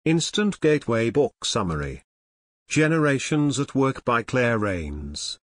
Instant Gateway Book Summary. Generations at Work by Claire Rains.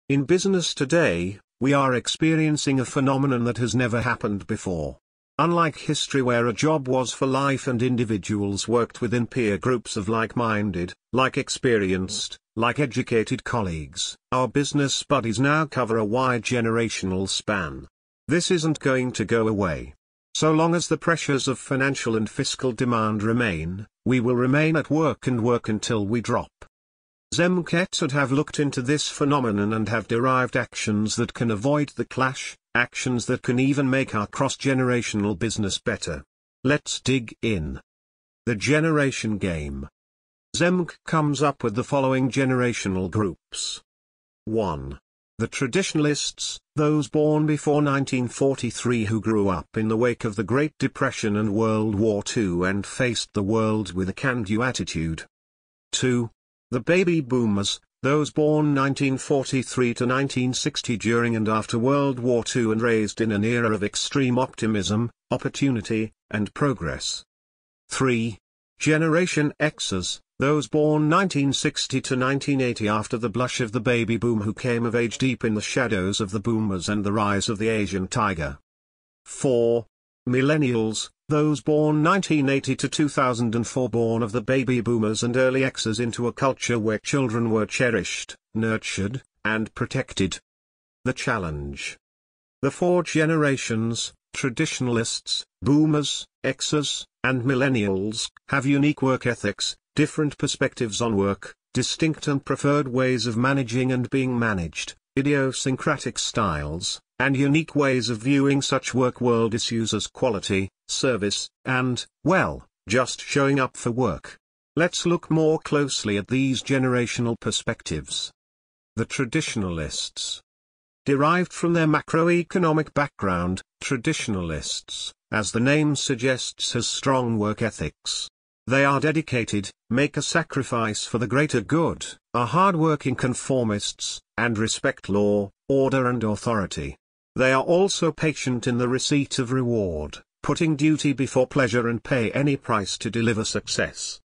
In business today, we are experiencing a phenomenon that has never happened before. Unlike history where a job was for life and individuals worked within peer groups of like-minded, like-experienced, like-educated colleagues, our business buddies now cover a wide generational span. This isn't going to go away. So long as the pressures of financial and fiscal demand remain, we will remain at work and work until we drop. Zemkets have looked into this phenomenon and have derived actions that can avoid the clash, actions that can even make our cross-generational business better. Let's dig in. The generation game. Zemk comes up with the following generational groups. 1. The traditionalists, those born before 1943 who grew up in the wake of the Great Depression and World War II and faced the world with a can-do attitude. 2. The baby boomers, those born 1943 to 1960 during and after World War II and raised in an era of extreme optimism, opportunity, and progress. 3. Generation Xers, those born 1960 to 1980 after the blush of the baby boom who came of age deep in the shadows of the boomers and the rise of the Asian tiger. 4. Millennials, those born 1980 to 2004 born of the baby boomers and early Xers into a culture where children were cherished, nurtured, and protected. The challenge. The four generations, traditionalists, boomers, Xers, and millennials, have unique work ethics, different perspectives on work, distinct and preferred ways of managing and being managed, idiosyncratic styles, and unique ways of viewing such work-world issues as quality, service, and, well, just showing up for work. Let's look more closely at these generational perspectives. The traditionalists. Derived from their macroeconomic background, traditionalists, as the name suggests, has strong work ethics. They are dedicated, make a sacrifice for the greater good, are hard-working conformists, and respect law, order and authority. They are also patient in the receipt of reward, putting duty before pleasure and pay any price to deliver success.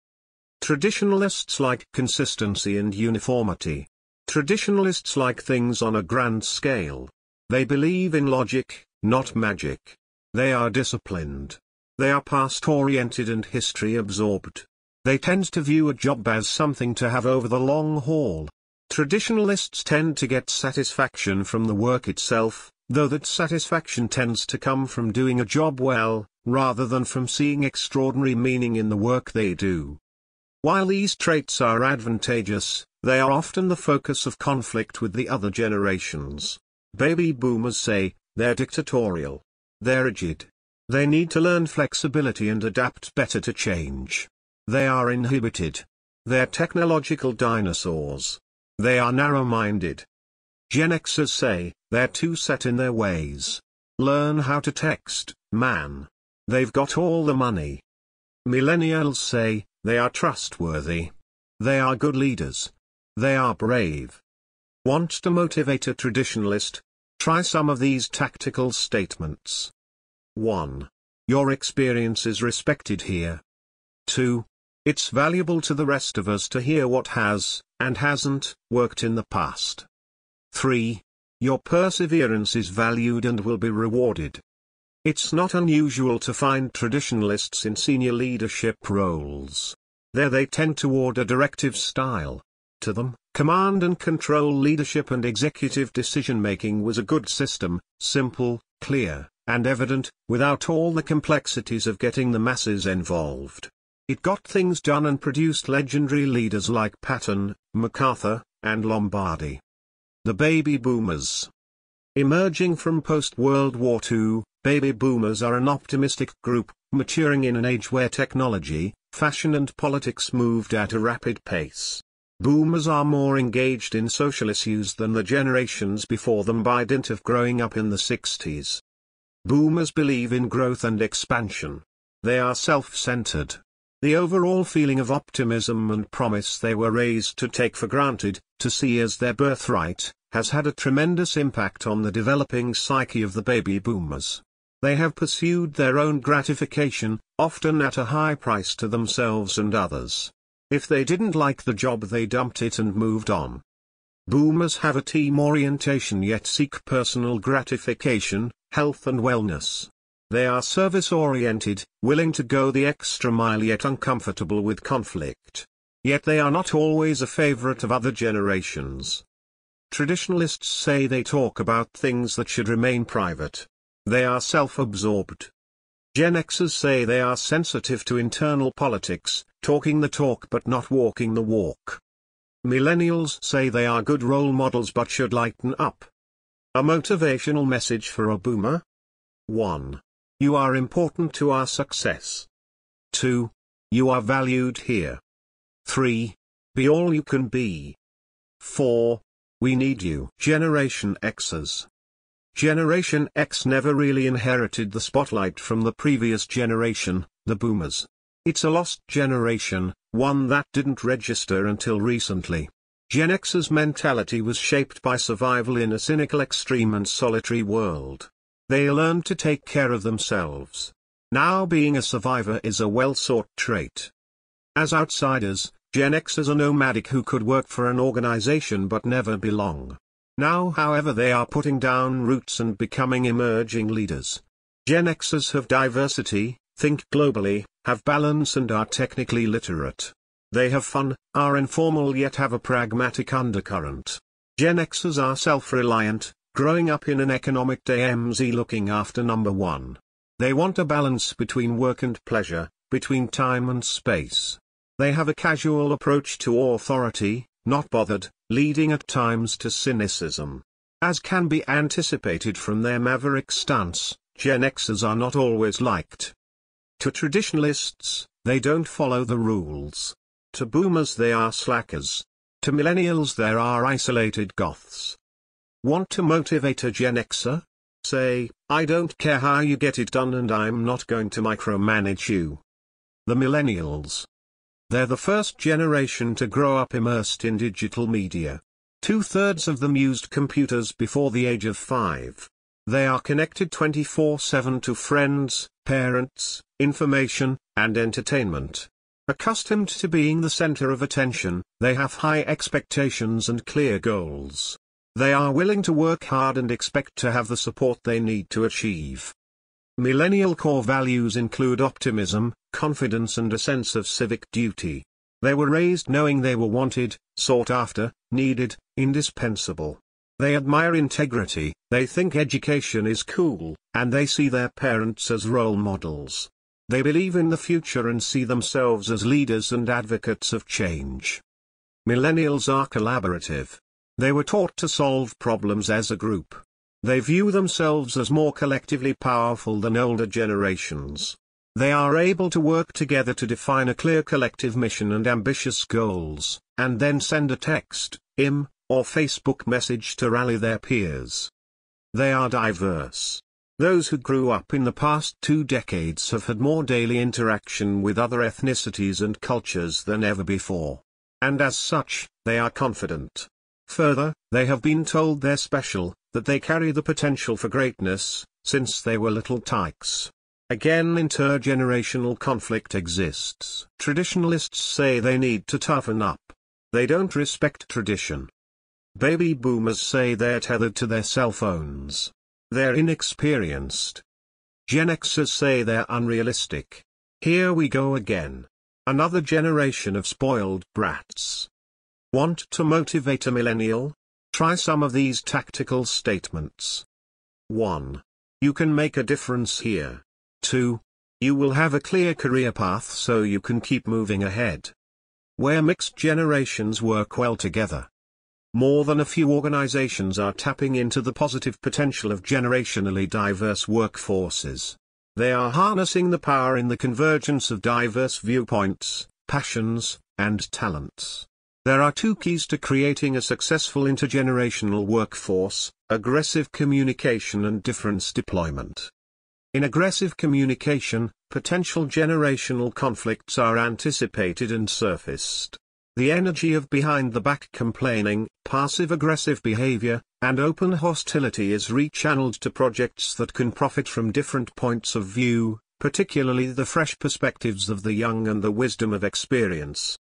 Traditionalists like consistency and uniformity. Traditionalists like things on a grand scale. They believe in logic, not magic. They are disciplined. They are past-oriented and history-absorbed. They tend to view a job as something to have over the long haul. Traditionalists tend to get satisfaction from the work itself, though that satisfaction tends to come from doing a job well, rather than from seeing extraordinary meaning in the work they do. While these traits are advantageous, they are often the focus of conflict with the other generations. Baby boomers say, they're dictatorial. They're rigid. They need to learn flexibility and adapt better to change. They are inhibited. They're technological dinosaurs. They are narrow-minded. Gen Xers say, they're too set in their ways. Learn how to text, man. They've got all the money. Millennials say, they are trustworthy. They are good leaders. They are brave. Want to motivate a traditionalist? Try some of these tactical statements. 1. Your experience is respected here. 2. It's valuable to the rest of us to hear what has, and hasn't, worked in the past. 3. Your perseverance is valued and will be rewarded. It's not unusual to find traditionalists in senior leadership roles. There they tend toward a directive style. To them, command and control leadership and executive decision-making was a good system, simple, clear, and evident, without all the complexities of getting the masses involved. It got things done and produced legendary leaders like Patton, MacArthur, and Lombardi. The baby boomers. Emerging from post-World War II, baby boomers are an optimistic group, maturing in an age where technology, fashion and politics moved at a rapid pace. Boomers are more engaged in social issues than the generations before them by dint of growing up in the 60s. Boomers believe in growth and expansion. They are self-centered. The overall feeling of optimism and promise they were raised to take for granted, to see as their birthright, has had a tremendous impact on the developing psyche of the baby boomers. They have pursued their own gratification, often at a high price to themselves and others. If they didn't like the job, they dumped it and moved on. Boomers have a team orientation yet seek personal gratification, health and wellness. They are service-oriented, willing to go the extra mile yet uncomfortable with conflict. Yet they are not always a favorite of other generations. Traditionalists say they talk about things that should remain private. They are self-absorbed. Gen Xers say they are sensitive to internal politics, talking the talk but not walking the walk. Millennials say they are good role models but should lighten up. A motivational message for a boomer? 1. You are important to our success. 2. You are valued here. 3. Be all you can be. 4. We need you. Generation Xers. Generation X never really inherited the spotlight from the previous generation, the boomers. It's a lost generation, one that didn't register until recently. Gen X's mentality was shaped by survival in a cynical, extreme and solitary world. They learned to take care of themselves. Now being a survivor is a well-sought trait. As outsiders, Gen Xers are nomadic who could work for an organization but never belong. Now however they are putting down roots and becoming emerging leaders. Gen Xers have diversity, think globally, have balance and are technically literate. They have fun, are informal yet have a pragmatic undercurrent. Gen Xers are self-reliant, growing up in an economic DMZ looking after number one. They want a balance between work and pleasure, between time and space. They have a casual approach to authority, not bothered, leading at times to cynicism. As can be anticipated from their maverick stance, Gen Xers are not always liked. To traditionalists, they don't follow the rules. To boomers they are slackers. To millennials they are isolated goths. Want to motivate a Gen Xer? Say, I don't care how you get it done and I'm not going to micromanage you. The millennials. They're the first generation to grow up immersed in digital media. 2/3 of them used computers before the age of 5. They are connected 24/7 to friends, parents, information, and entertainment. Accustomed to being the center of attention, they have high expectations and clear goals. They are willing to work hard and expect to have the support they need to achieve. Millennial core values include optimism, confidence and a sense of civic duty. They were raised knowing they were wanted, sought after, needed, indispensable. They admire integrity, they think education is cool, and they see their parents as role models. They believe in the future and see themselves as leaders and advocates of change. Millennials are collaborative. They were taught to solve problems as a group. They view themselves as more collectively powerful than older generations. They are able to work together to define a clear collective mission and ambitious goals, and then send a text, IM, or Facebook message to rally their peers. They are diverse. Those who grew up in the past 2 decades have had more daily interaction with other ethnicities and cultures than ever before. And as such, they are confident. Further, they have been told they're special, that they carry the potential for greatness, since they were little tykes. Again, intergenerational conflict exists. Traditionalists say they need to toughen up. They don't respect tradition. Baby boomers say they're tethered to their cell phones. They're inexperienced. Gen Xers say they're unrealistic. Here we go again. Another generation of spoiled brats. Want to motivate a millennial? Try some of these tactical statements. 1. You can make a difference here. 2. You will have a clear career path so you can keep moving ahead. Where mixed generations work well together. More than a few organizations are tapping into the positive potential of generationally diverse workforces. They are harnessing the power in the convergence of diverse viewpoints, passions, and talents. There are 2 keys to creating a successful intergenerational workforce: aggressive communication and difference deployment. In aggressive communication, potential generational conflicts are anticipated and surfaced. The energy of behind-the-back complaining, passive-aggressive behavior, and open hostility is rechanneled to projects that can profit from different points of view, particularly the fresh perspectives of the young and the wisdom of experience.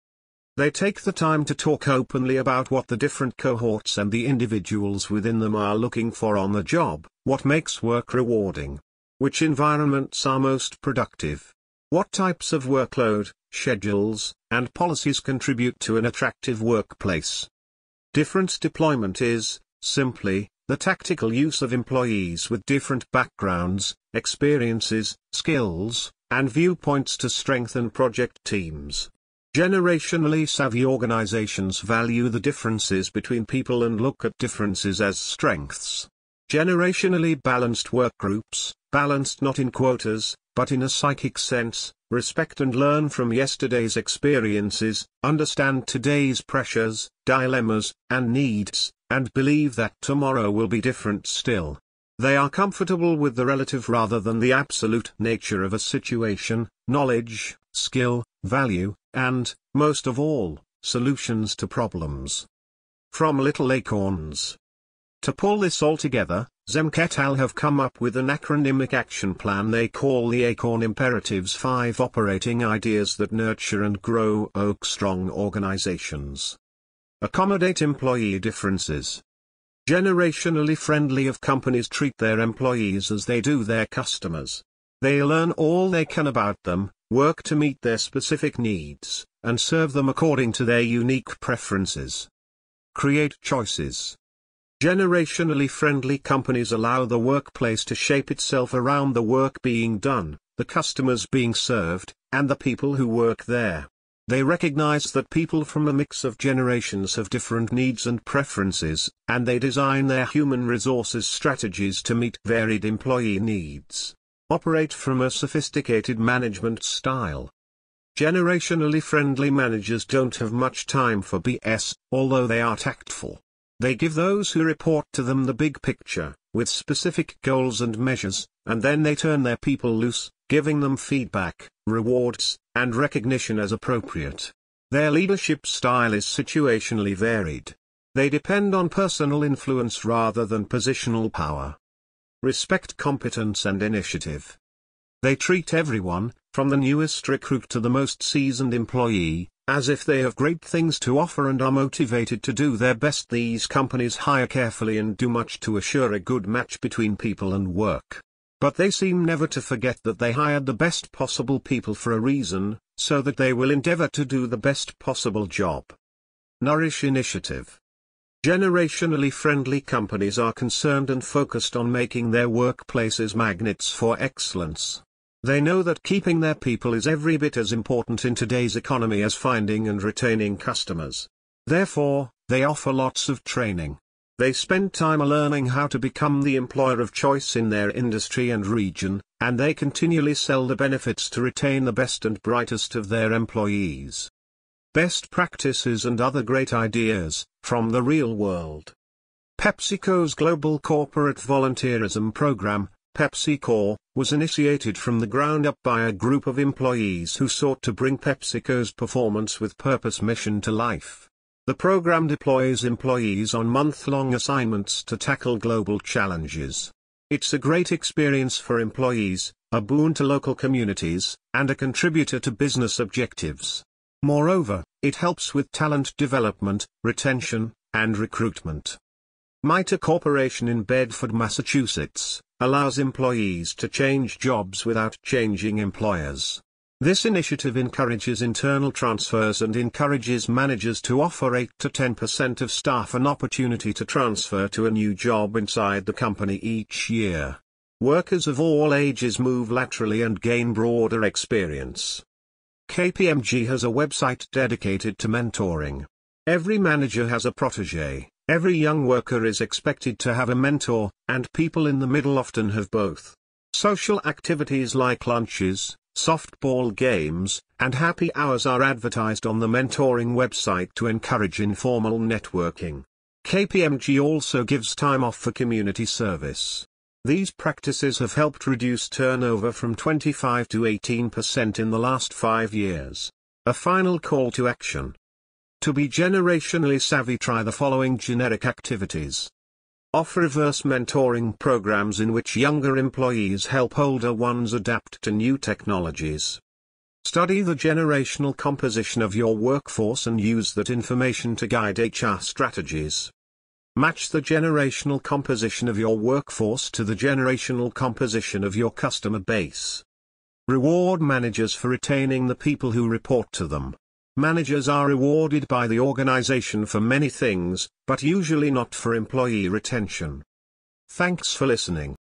They take the time to talk openly about what the different cohorts and the individuals within them are looking for on the job, what makes work rewarding, which environments are most productive, what types of workload, schedules, and policies contribute to an attractive workplace. Different deployment is, simply, the tactical use of employees with different backgrounds, experiences, skills, and viewpoints to strengthen project teams. Generationally savvy organizations value the differences between people and look at differences as strengths. Generationally balanced workgroups, balanced not in quotas, but in a psychic sense, respect and learn from yesterday's experiences, understand today's pressures, dilemmas, and needs, and believe that tomorrow will be different still. They are comfortable with the relative rather than the absolute nature of a situation, knowledge, skill, value, and, most of all, solutions to problems. From Little Acorns. To pull this all together, Zemke et al. Have come up with an acronymic action plan they call the Acorn Imperatives, 5 operating ideas that nurture and grow oak-strong organizations. Accommodate employee differences. Generationally friendly of companies treat their employees as they do their customers. They learn all they can about them, work to meet their specific needs, and serve them according to their unique preferences. Create choices. Generationally friendly companies allow the workplace to shape itself around the work being done, the customers being served, and the people who work there. They recognize that people from a mix of generations have different needs and preferences, and they design their human resources strategies to meet varied employee needs. Operate from a sophisticated management style. Generationally friendly managers don't have much time for BS, although they are tactful. They give those who report to them the big picture, with specific goals and measures, and then they turn their people loose, giving them feedback, rewards, and recognition as appropriate. Their leadership style is situationally varied. They depend on personal influence rather than positional power. Respect competence and initiative. They treat everyone, from the newest recruit to the most seasoned employee, as if they have great things to offer and are motivated to do their best. These companies hire carefully and do much to assure a good match between people and work. But they seem never to forget that they hired the best possible people for a reason, so that they will endeavor to do the best possible job. Nourish initiative. Generationally friendly companies are concerned and focused on making their workplaces magnets for excellence. They know that keeping their people is every bit as important in today's economy as finding and retaining customers. Therefore, they offer lots of training. They spend time learning how to become the employer of choice in their industry and region, and they continually sell the benefits to retain the best and brightest of their employees. Best practices and other great ideas, from the real world. PepsiCo's global corporate volunteerism program, PepsiCore, was initiated from the ground up by a group of employees who sought to bring PepsiCo's performance with purpose mission to life. The program deploys employees on month-long assignments to tackle global challenges. It's a great experience for employees, a boon to local communities, and a contributor to business objectives. Moreover, it helps with talent development, retention, and recruitment. MITA Corporation in Bedford, Massachusetts, allows employees to change jobs without changing employers. This initiative encourages internal transfers and encourages managers to offer 8 to 10% of staff an opportunity to transfer to a new job inside the company each year. Workers of all ages move laterally and gain broader experience. KPMG has a website dedicated to mentoring. Every manager has a protege, every young worker is expected to have a mentor, and people in the middle often have both. Social activities like lunches, softball games, and happy hours are advertised on the mentoring website to encourage informal networking. KPMG also gives time off for community service. These practices have helped reduce turnover from 25 to 18% in the last 5 years. A final call to action. To be generationally savvy, try the following generic activities. Offer reverse mentoring programs in which younger employees help older ones adapt to new technologies. Study the generational composition of your workforce and use that information to guide HR strategies. Match the generational composition of your workforce to the generational composition of your customer base. Reward managers for retaining the people who report to them. Managers are rewarded by the organization for many things, but usually not for employee retention. Thanks for listening.